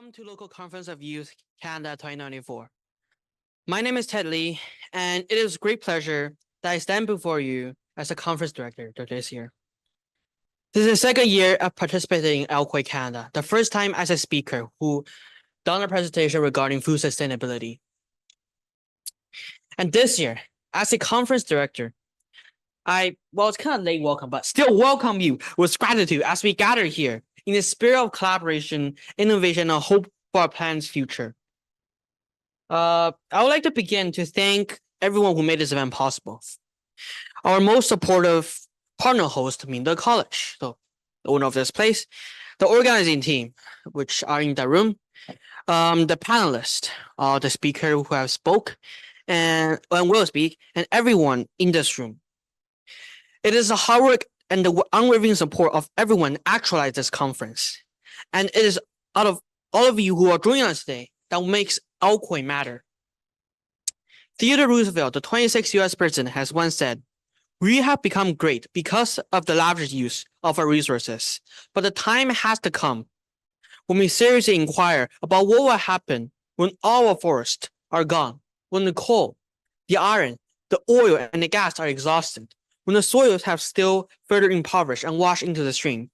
Welcome to Local Conference of Youth Canada 2024. My name is Ted Lee, and it is a great pleasure that I stand before you as a conference director this year. This is the second year of participating in Elkway Canada, the first time as a speaker who done a presentation regarding food sustainability. And this year, as a conference director, it's kind of late welcome, but still welcome you with gratitude as we gather here in the spirit of collaboration, innovation, and hope for our planet's future. I would like to begin to thank everyone who made this event possible. Our most supportive partner host, Minda College, so the owner of this place, the organizing team, which are in the room, the panelists, the speaker who have spoke and will speak, and everyone in this room. It is the hard work and the unwavering support of everyone actualize this conference. And it is out of all of you who are joining us today that makes Elkway matter. Theodore Roosevelt, the 26th US president, has once said, "We have become great because of the lavish use of our resources. But the time has to come when we seriously inquire about what will happen when all our forests are gone, when the coal, the iron, the oil, and the gas are exhausted, when the soils have still further impoverished and washed into the stream,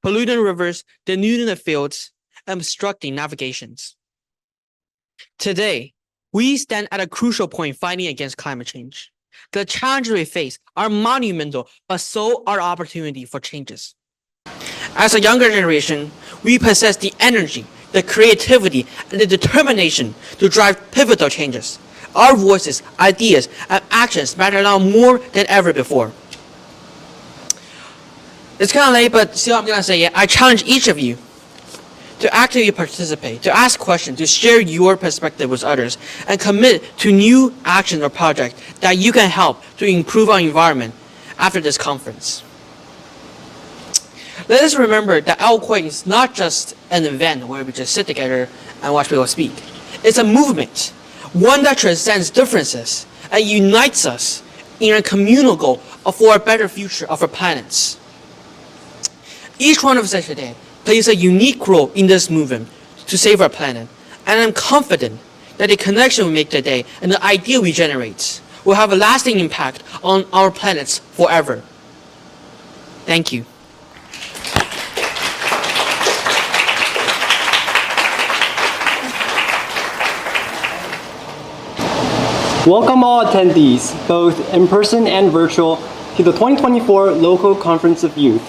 polluting rivers, denuding the fields, and obstructing navigations. Today, we stand at a crucial point fighting against climate change. The challenges we face are monumental, but so are opportunity for changes. As a younger generation, we possess the energy, the creativity, and the determination to drive pivotal changes. Our voices, ideas, and actions matter now more than ever before. It's kind of late, but still I'm going to say it. I challenge each of you to actively participate, to ask questions, to share your perspective with others, and commit to new actions or projects that you can help to improve our environment after this conference. Let us remember that Elkway is not just an event where we just sit together and watch people speak. It's a movement, one that transcends differences and unites us in a communal goal for a better future of our planets. Each one of us today plays a unique role in this movement to save our planet, and I'm confident that the connection we make today and the idea we generate will have a lasting impact on our planets forever. Thank you. Welcome all attendees, both in person and virtual, to the 2024 Local Conference of Youth.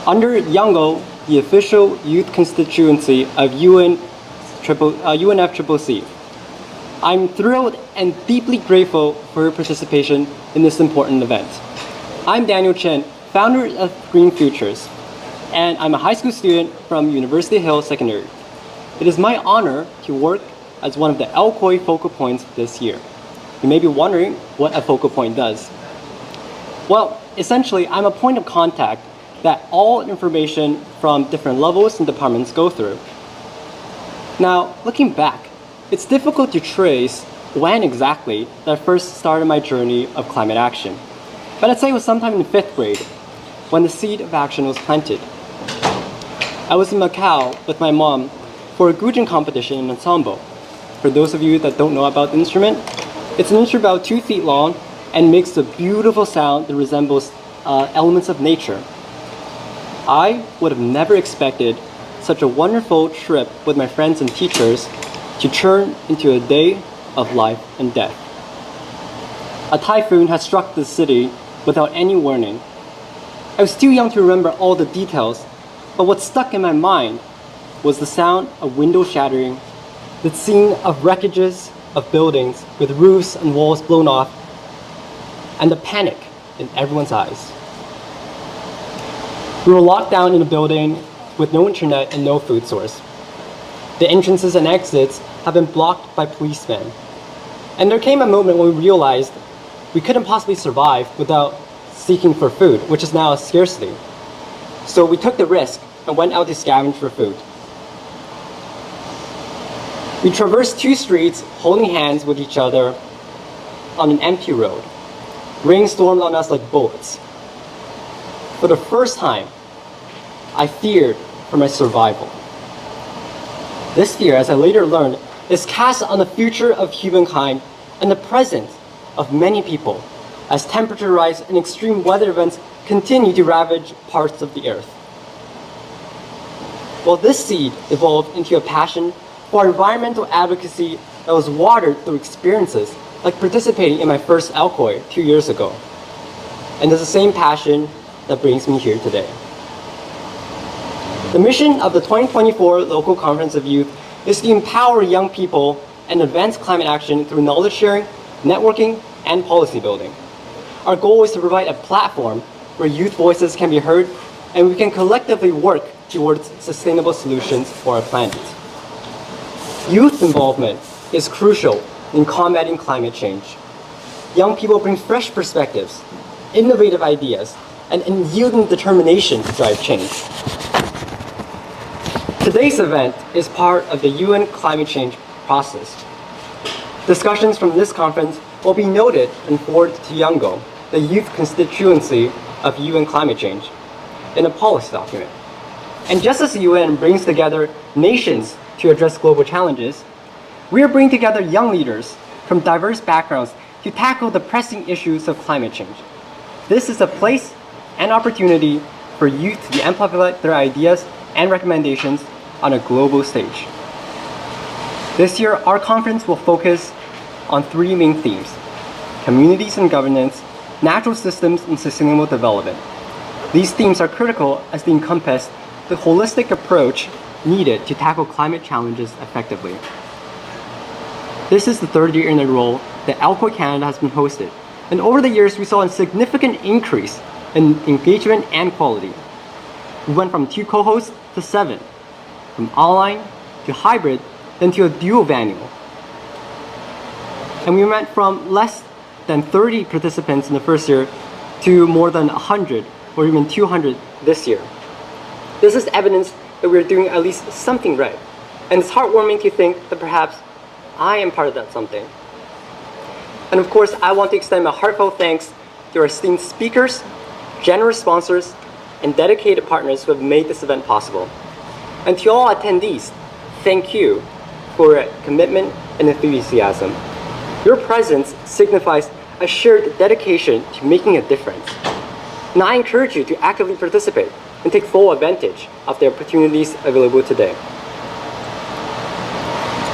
Under Youngo, the official youth constituency of UNFCCC. I'm thrilled and deeply grateful for your participation in this important event. I'm Daniel Chen, founder of Green Futures, and I'm a high school student from University Hill Secondary. It is my honor to work as one of the Elkway focal points this year. You may be wondering what a focal point does. Well, essentially, I'm a point of contact that all information from different levels and departments go through. Now, looking back, it's difficult to trace when exactly that I first started my journey of climate action. But I'd say it was sometime in 5th grade when the seed of action was planted. I was in Macau with my mom for a guzheng competition in ensemble. For those of you that don't know about the instrument, it's an instrument about 2 feet long and makes a beautiful sound that resembles elements of nature. I would have never expected such a wonderful trip with my friends and teachers to turn into a day of life and death. A typhoon had struck the city without any warning. I was too young to remember all the details, but what stuck in my mind was the sound of windows shattering, the scene of wreckages of buildings with roofs and walls blown off, and the panic in everyone's eyes. We were locked down in a building with no internet and no food source. The entrances and exits have been blocked by policemen. And there came a moment when we realized we couldn't possibly survive without seeking for food, which is now a scarcity. So we took the risk and went out to scavenge for food. We traversed 2 streets holding hands with each other on an empty road. Rain stormed on us like bullets. For the first time, I feared for my survival. This fear, as I later learned, is cast on the future of humankind and the present of many people as temperature rise and extreme weather events continue to ravage parts of the earth. Well, this seed evolved into a passion for environmental advocacy that was watered through experiences like participating in my first Alcoy 2 years ago. And it's the same passion that brings me here today. The mission of the 2024 Local Conference of Youth is to empower young people and advance climate action through knowledge sharing, networking, and policy building. Our goal is to provide a platform where youth voices can be heard and we can collectively work towards sustainable solutions for our planet. Youth involvement is crucial in combating climate change. Young people bring fresh perspectives, innovative ideas, and unyielding determination to drive change. Today's event is part of the UN climate change process. Discussions from this conference will be noted and forwarded to YOUNGO, the youth constituency of UN climate change, in a policy document. And just as the UN brings together nations to address global challenges, we are bringing together young leaders from diverse backgrounds to tackle the pressing issues of climate change. This is a place and opportunity for youth to amplify their ideas and recommendations on a global stage. This year, our conference will focus on three main themes: communities and governance, natural systems, and sustainable development. These themes are critical as they encompass the holistic approach needed to tackle climate challenges effectively. This is the third year in a row that Alcoy Canada has been hosted, and over the years we saw a significant increase in engagement and quality. We went from 2 co-hosts to 7, from online to hybrid, then to a dual venue. And we went from less than 30 participants in the first year to more than 100 or even 200 this year. This is evidence that we're doing at least something right. And it's heartwarming to think that perhaps I am part of that something. And of course, I want to extend my heartfelt thanks to our esteemed speakers, generous sponsors, and dedicated partners who have made this event possible. And to all attendees, thank you for your commitment and enthusiasm. Your presence signifies a shared dedication to making a difference. And I encourage you to actively participate and take full advantage of the opportunities available today.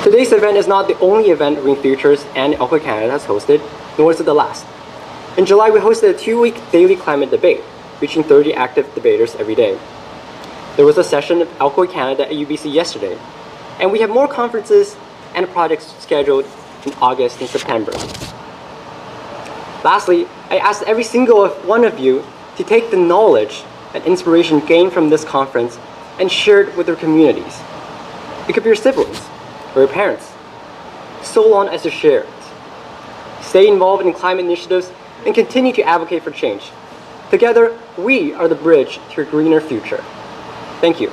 Today's event is not the only event Green Futures and Alcoy Canada has hosted, nor is it the last. In July, we hosted a 2-week daily climate debate, reaching 30 active debaters every day. There was a session of Alcoy Canada at UBC yesterday, and we have more conferences and projects scheduled in August and September. Lastly, I asked every single one of you to take the knowledge and inspiration gained from this conference and share it with their communities. It could be your siblings or your parents, so long as you share it. Stay involved in climate initiatives and continue to advocate for change. Together, we are the bridge to a greener future. Thank you.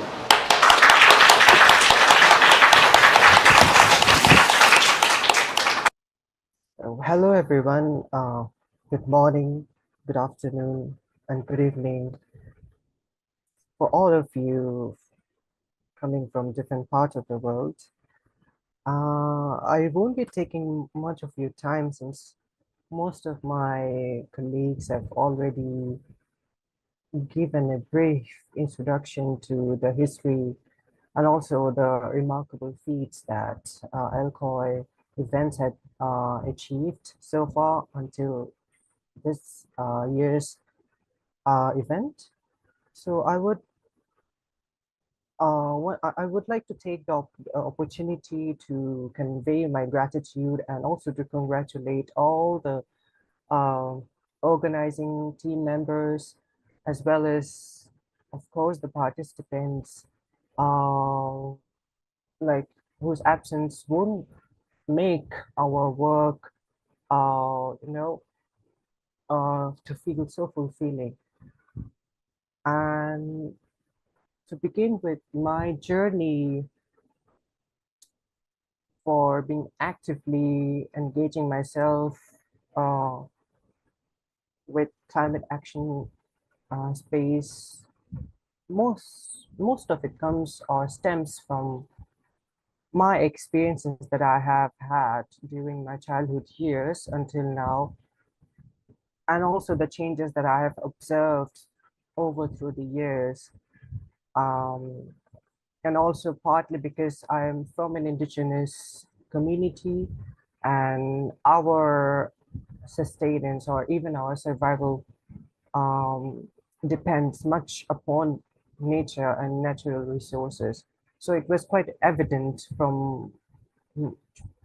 Hello, everyone. Good morning, good afternoon, and good evening for all of you coming from different parts of the world. I won't be taking much of your time since most of my colleagues have already given a brief introduction to the history and also the remarkable feats that Alcoy events had achieved so far until this year's event. So I would like to take the opportunity to convey my gratitude and also to congratulate all the organizing team members, as well as, of course, the participants, like whose absence won't make our work, to feel so fulfilling. And to begin with, my journey for being actively engaging myself with climate action space, most of it comes or stems from my experiences that I have had during my childhood years until now, and also the changes that I have observed over through the years. Um, and also partly because I am from an indigenous community, and our sustenance or even our survival depends much upon nature and natural resources. So it was quite evident from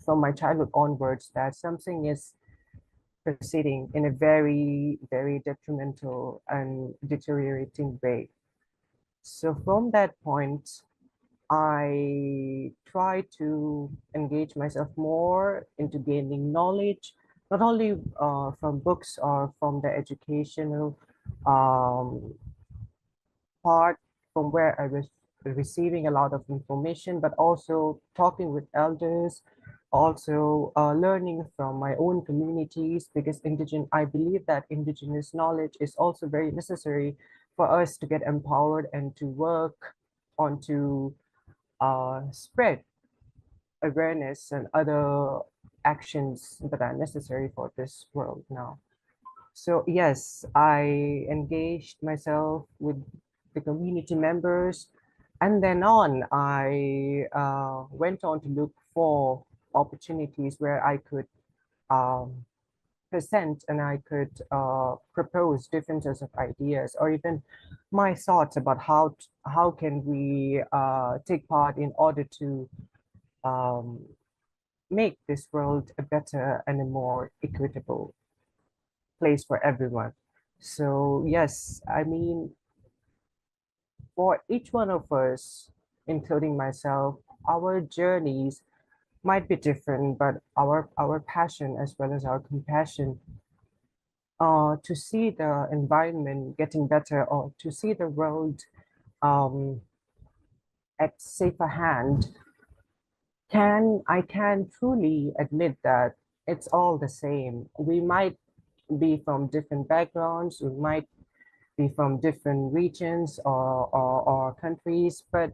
my childhood onwards that something is proceeding in a very, very detrimental and deteriorating way. So from that point, I try to engage myself more into gaining knowledge, not only from books or from the educational um, part, from where I was receiving a lot of information, but also talking with elders, also learning from my own communities, because I believe that indigenous knowledge is also very necessary for us to get empowered and to work on to spread awareness and other actions that are necessary for this world now. So yes, I engaged myself with the community members, and then on, I went on to look for opportunities where I could um, present and I could propose differences of ideas or even my thoughts about how can we take part in order to um, make this world a better and a more equitable place for everyone. So yes, I mean, for each one of us, including myself, our journeys might be different, but our passion as well as our compassion to see the environment getting better or to see the world um, at safer hand, I can truly admit that it's all the same. We might be from different backgrounds, we might be from different regions or countries, but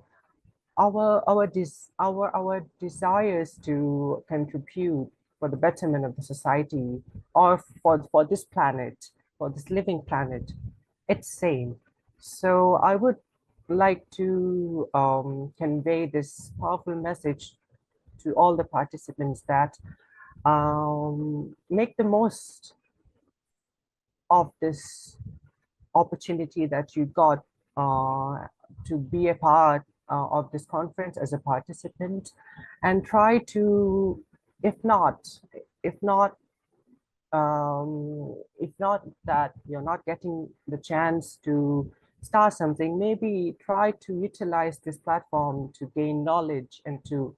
our desires to contribute for the betterment of the society or for this planet, for this living planet, it's same. So I would like to convey this powerful message to all the participants that make the most of this opportunity that you got to be a part of this conference as a participant, and try to, if not, if not, if not that you're not getting the chance to start something, maybe try to utilize this platform to gain knowledge and to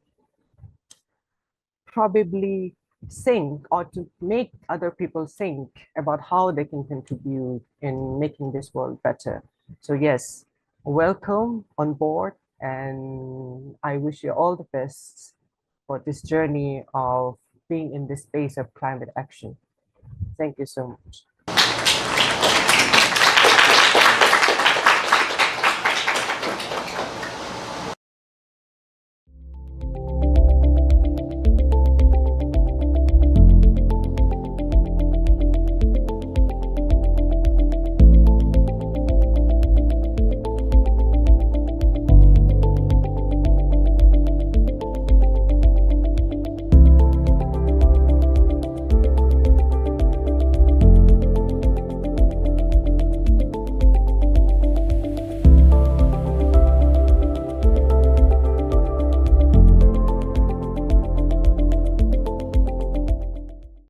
probably think or to make other people think about how they can contribute in making this world better. So yes, welcome on board, and I wish you all the best for this journey of being in this space of climate action. Thank you so much.